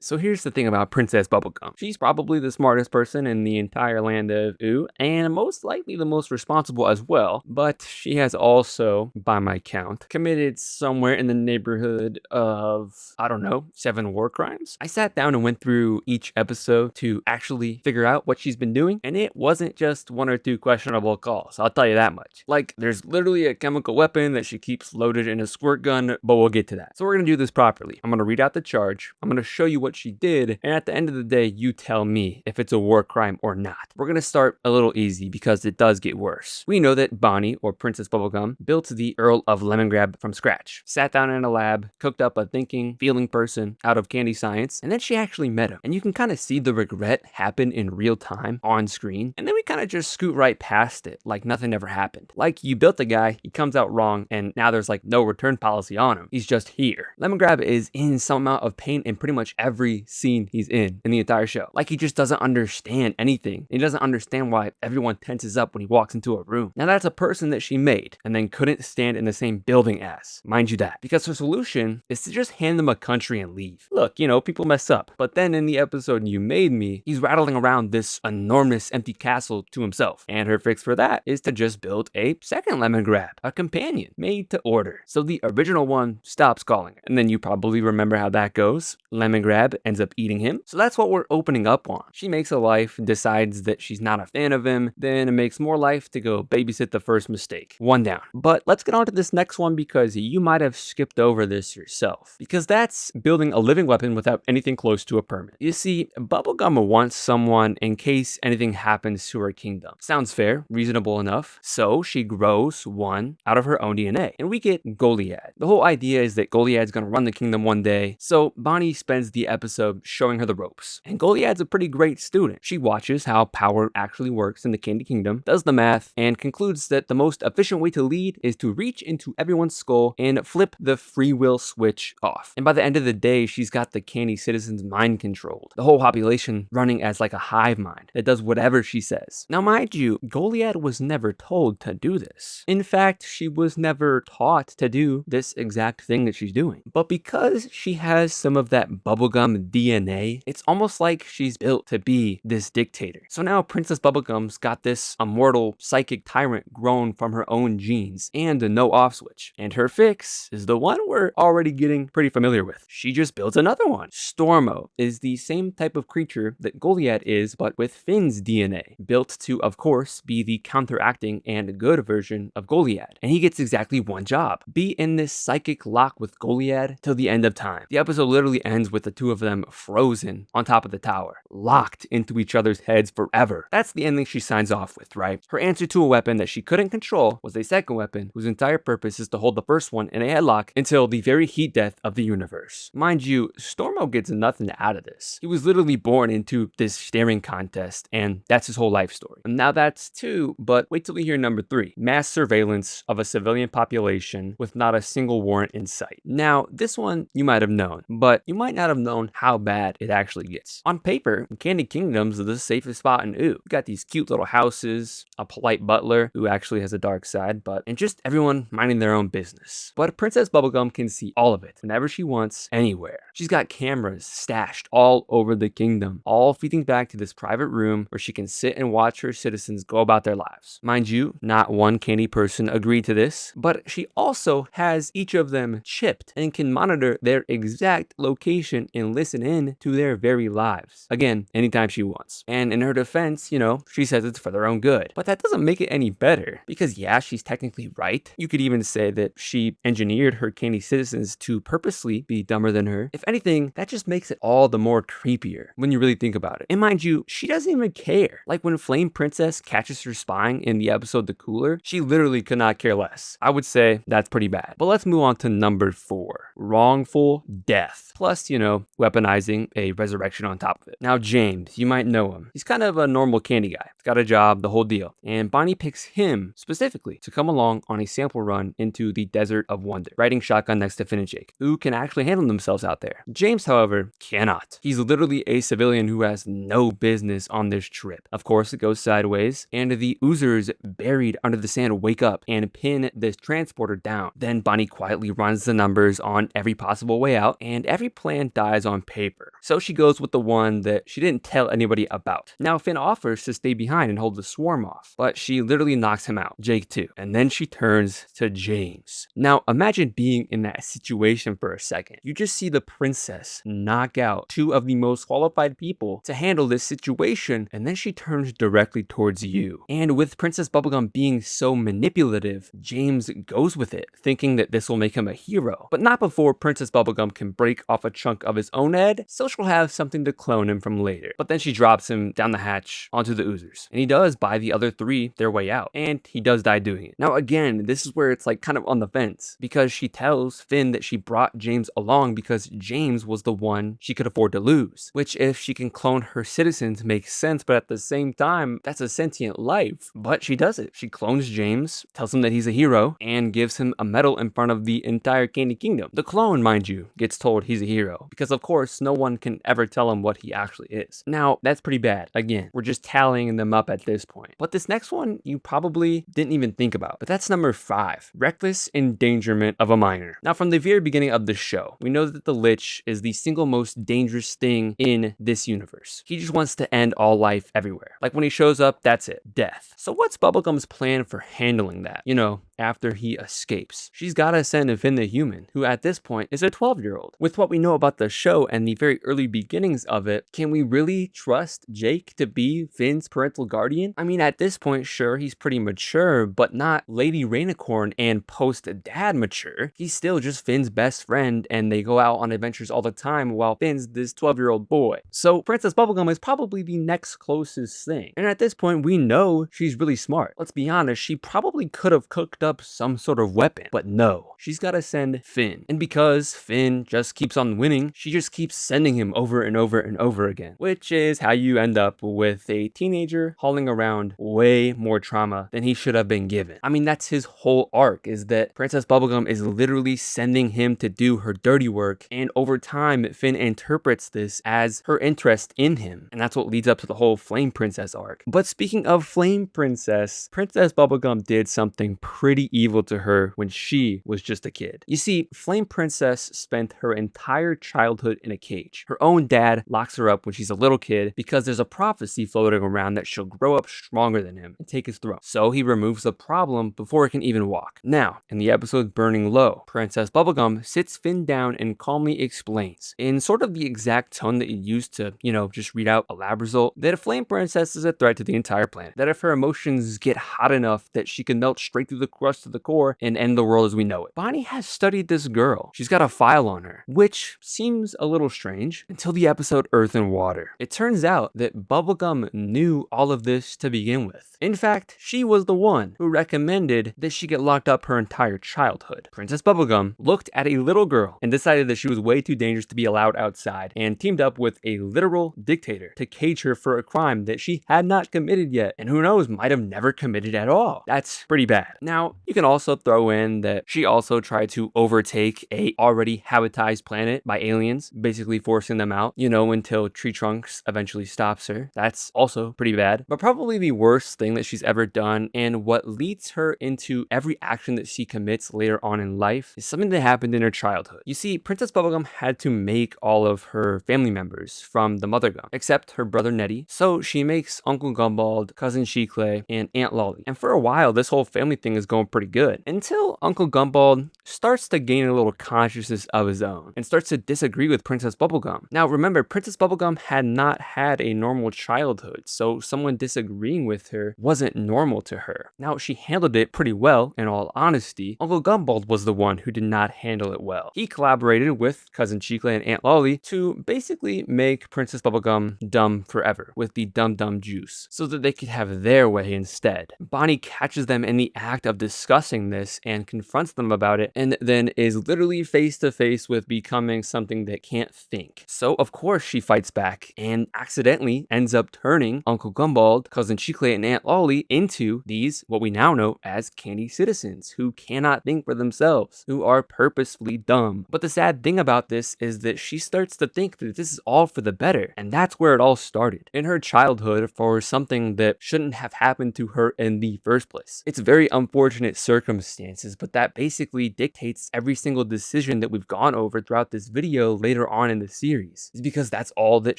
So here's the thing about Princess Bubblegum. She's probably the smartest person in the entire land of Ooh, and most likely the most responsible as well, but she has also, by my count, committed somewhere in the neighborhood of, I don't know, 7 war crimes. I sat down and went through each episode to actually figure out what she's been doing, and it wasn't just 1 or 2 questionable calls, I'll tell you that much. Like, there's literally a chemical weapon that she keeps loaded in a squirt gun, but we'll get to that. So we're gonna do this properly. I'm gonna read out the charge, I'm gonna show you what she did, and at the end of the day, you tell me if it's a war crime or not. We're gonna start a little easy because it does get worse. We know that Bonnie, or Princess Bubblegum, built the Earl of Lemongrab from scratch, sat down in a lab, cooked up a thinking, feeling person out of candy science, and then she actually met him. And you can kind of see the regret happen in real time on screen, and then we kind of just scoot right past it like nothing ever happened. Like, you built a guy, he comes out wrong, and now there's like no return policy on him. He's just here. Lemongrab is in some amount of pain in pretty much every scene he's in the entire show. Like, he just doesn't understand anything. He doesn't understand why everyone tenses up when he walks into a room. Now that's a person that she made and then couldn't stand in the same building as. Mind you that. Because her solution is to just hand them a country and leave. Look, you know, people mess up. But then in the episode You Made Me, he's rattling around this enormous empty castle to himself. And her fix for that is to just build a second Lemongrab, a companion made to order. So the original one stops calling it. And then you probably remember how that goes. Lemongrab ends up eating him. So that's what we're opening up on. She makes a life, decides that she's not a fan of him, then it makes more life to go babysit the first mistake. 1 down. But let's get on to this next one because you might have skipped over this yourself. Because that's building a living weapon without anything close to a permit. You see, Bubblegum wants someone in case anything happens to her kingdom. Sounds fair, reasonable enough. So she grows one out of her own DNA. And we get Goliad. The whole idea is that Goliad's gonna run the kingdom one day. So Bonnie spends the episode showing her the ropes. And Goliad's a pretty great student. She watches how power actually works in the Candy Kingdom, does the math, and concludes that the most efficient way to lead is to reach into everyone's skull and flip the free will switch off. And by the end of the day, she's got the candy citizens mind controlled. The whole population running as like a hive mind that does whatever she says. Now mind you, Goliad was never told to do this. In fact, she was never taught to do this exact thing that she's doing. But because she has some of that bubblegum DNA, it's almost like she's built to be this dictator. So now Princess Bubblegum's got this immortal psychic tyrant grown from her own genes and a no off switch. And her fix is the one we're already getting pretty familiar with. She just builds another one. Stormo is the same type of creature that Goliad is, but with Finn's DNA, built to, of course, be the counteracting and good version of Goliad. And he gets exactly one job: be in this psychic lock with Goliad till the end of time. The episode literally ends with the two of them frozen on top of the tower, locked into each other's heads forever. That's the ending she signs off with, right? Her answer to a weapon that she couldn't control was a second weapon whose entire purpose is to hold the first one in a headlock until the very heat death of the universe. Mind you, Stormo gets nothing out of this. He was literally born into this staring contest, and that's his whole life story. And now that's 2, but wait till we hear number 3. Mass surveillance of a civilian population with not a single warrant in sight. Now, this one you might have known, but you might not have known how bad it actually gets. On paper, Candy Kingdom's the safest spot in Ooh. You got these cute little houses, a polite butler who actually has a dark side, and just everyone minding their own business. But Princess Bubblegum can see all of it whenever she wants, anywhere. She's got cameras stashed all over the kingdom, all feeding back to this private room where she can sit and watch her citizens go about their lives. Mind you, not one candy person agreed to this, but she also has each of them chipped and can monitor their exact location and listen in to their very lives. Again, anytime she wants. And in her defense, you know, she says it's for their own good. But that doesn't make it any better, because yeah, she's technically right. You could even say that she engineered her candy citizens to purposely be dumber than her. If anything, that just makes it all the more creepier when you really think about it. And mind you, she doesn't even care. Like when Flame Princess catches her spying in the episode The Cooler, she literally could not care less. I would say that's pretty bad. But let's move on to number 4. Wrongful death. Plus, you know, weaponizing a resurrection on top of it. Now James, you might know him. He's kind of a normal candy guy. He's got a job, the whole deal. And Bonnie picks him specifically to come along on a sample run into the Desert of Wonder, riding shotgun next to Finn and Jake, who can actually handle themselves out there. James, however, cannot. He's literally a civilian who has no business on this trip. Of course, it goes sideways, and the oozers buried under the sand wake up and pin this transporter down. Then Bonnie quietly runs the numbers on every possible way out, and every plan dies on paper. So she goes with the one that she didn't tell anybody about. Now Finn offers to stay behind and hold the swarm off, but she literally knocks him out, Jake too, and then she turns to James. Now imagine being in that situation for a second. You just see the princess knock out two of the most qualified people to handle this situation, and then she turns directly towards you. And with Princess Bubblegum being so manipulative, James goes with it, thinking that this will make him a hero, but not before Princess Bubblegum can break off a chunk of his own head, so she'll have something to clone him from later. But then she drops him down the hatch onto the oozers, and he does buy the other three their way out, and he does die doing it. Now again, this is where it's like kind of on the fence, because she tells Finn that she brought James along because James was the one she could afford to lose, which if she can clone her citizens makes sense, but at the same time, that's a sentient life. But she does it. She clones James, tells him that he's a hero, and gives him a medal in front of the entire Candy Kingdom. The clone, mind you, gets told he's a hero, because of course, no one can ever tell him what he actually is. Now, that's pretty bad. Again, we're just tallying them up at this point. But this next one, you probably didn't even think about, but that's number 5, reckless endangerment of a minor. Now, from the very beginning of the show, we know that the Lich is the single most dangerous thing in this universe. He just wants to end all life everywhere. Like when he shows up, that's it, death. So what's Bubblegum's plan for handling that? You know, after he escapes. She's gotta send Finn the human, who at this point is a 12-year-old. With what we know about the show and the very early beginnings of it, can we really trust Jake to be Finn's parental guardian? I mean, at this point, sure, he's pretty mature, but not Lady Rainicorn and post-dad mature. He's still just Finn's best friend, and they go out on adventures all the time while Finn's this 12-year-old boy. So Princess Bubblegum is probably the next closest thing. And at this point, we know she's really smart. Let's be honest, she probably could have cooked up some sort of weapon, but no, she's got to send Finn. And because Finn just keeps on winning, she just keeps sending him over and over and over again, which is how you end up with a teenager hauling around way more trauma than he should have been given. I mean, that's his whole arc, is that Princess Bubblegum is literally sending him to do her dirty work, and over time, Finn interprets this as her interest in him, and that's what leads up to the whole Flame Princess arc. But speaking of Flame Princess, Princess Bubblegum did something pretty evil to her when she was just a kid. You see, Flame Princess spent her entire childhood in a cage. Her own dad locks her up when she's a little kid because there's a prophecy floating around that she'll grow up stronger than him and take his throne. So he removes the problem before it can even walk. Now, in the episode Burning Low, Princess Bubblegum sits Finn down and calmly explains, in sort of the exact tone that you used to, just read out a lab result, that a Flame Princess is a threat to the entire planet. That if her emotions get hot enough that she can melt straight through the crust to the core and end the world as we know it. Bonnie has studied this girl. She's got a file on her, which seems a little strange until the episode Earth and Water. It turns out that Bubblegum knew all of this to begin with. In fact, she was the one who recommended that she get locked up her entire childhood. Princess Bubblegum looked at a little girl and decided that she was way too dangerous to be allowed outside, and teamed up with a literal dictator to cage her for a crime that she had not committed yet, and who knows, might have never committed at all. That's pretty bad. Now, you can also throw in that she also tried to overtake a already habitized planet by aliens, basically forcing them out, until Tree Trunks eventually stops her. That's also pretty bad. But probably the worst thing that she's ever done, and what leads her into every action that she commits later on in life, is something that happened in her childhood. You see, Princess Bubblegum had to make all of her family members from the Mother Gum, except her brother Nettie. So she makes Uncle Gumbald, Cousin Chiclay, and Aunt Lolly. And for a while, this whole family thing is going pretty good, until Uncle Gumbald starts to gain a little consciousness of his own and starts to disagree with Princess Bubblegum. Now remember, Princess Bubblegum had not had a normal childhood, so someone disagreeing with her wasn't normal to her. Now she handled it pretty well, in all honesty. Uncle Gumbald was the one who did not handle it well. He collaborated with Cousin Chiclay and Aunt Lolly to basically make Princess Bubblegum dumb forever with the Dum Dum juice, so that they could have their way instead. Bonnie catches them in the act of discussing this and confronts them about it, and then is literally face to face with becoming something that can't think. So of course she fights back and accidentally ends up turning Uncle Gumbald, Cousin Chiclay, and Aunt Lolly into these, what we now know as candy citizens, who cannot think for themselves, who are purposefully dumb. But the sad thing about this is that she starts to think that this is all for the better, and that's where it all started. In her childhood, for something that shouldn't have happened to her in the first place. It's very unfortunate unfortunate circumstances, but that basically dictates every single decision that we've gone over throughout this video later on in the series. Is because that's all that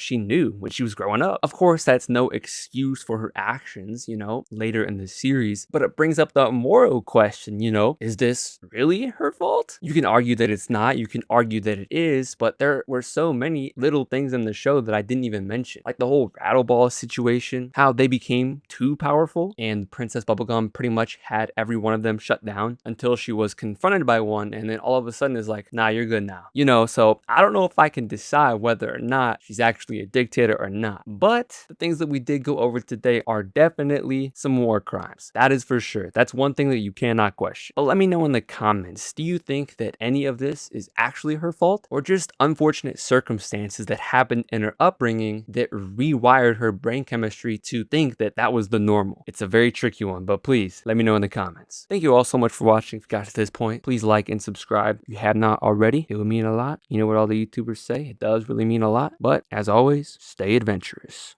she knew when she was growing up. Of course, that's no excuse for her actions, later in the series, but it brings up the moral question, is this really her fault? You can argue that it's not, you can argue that it is, but there were so many little things in the show that I didn't even mention, like the whole Rattleball situation, how they became too powerful and Princess Bubblegum pretty much had every one of them shut down until she was confronted by one, and then all of a sudden is like, nah, you're good now. So I don't know if I can decide whether or not she's actually a dictator or not, but the things that we did go over today are definitely some war crimes. That is for sure. That's one thing that you cannot question. But let me know in the comments, do you think that any of this is actually her fault, or just unfortunate circumstances that happened in her upbringing that rewired her brain chemistry to think that that was the normal? It's a very tricky one, but please let me know in the comments. Thank you all so much for watching. If you got to this point, please like and subscribe if you have not already. It would mean a lot. You know what all the YouTubers say, it does really mean a lot. But as always, stay adventurous.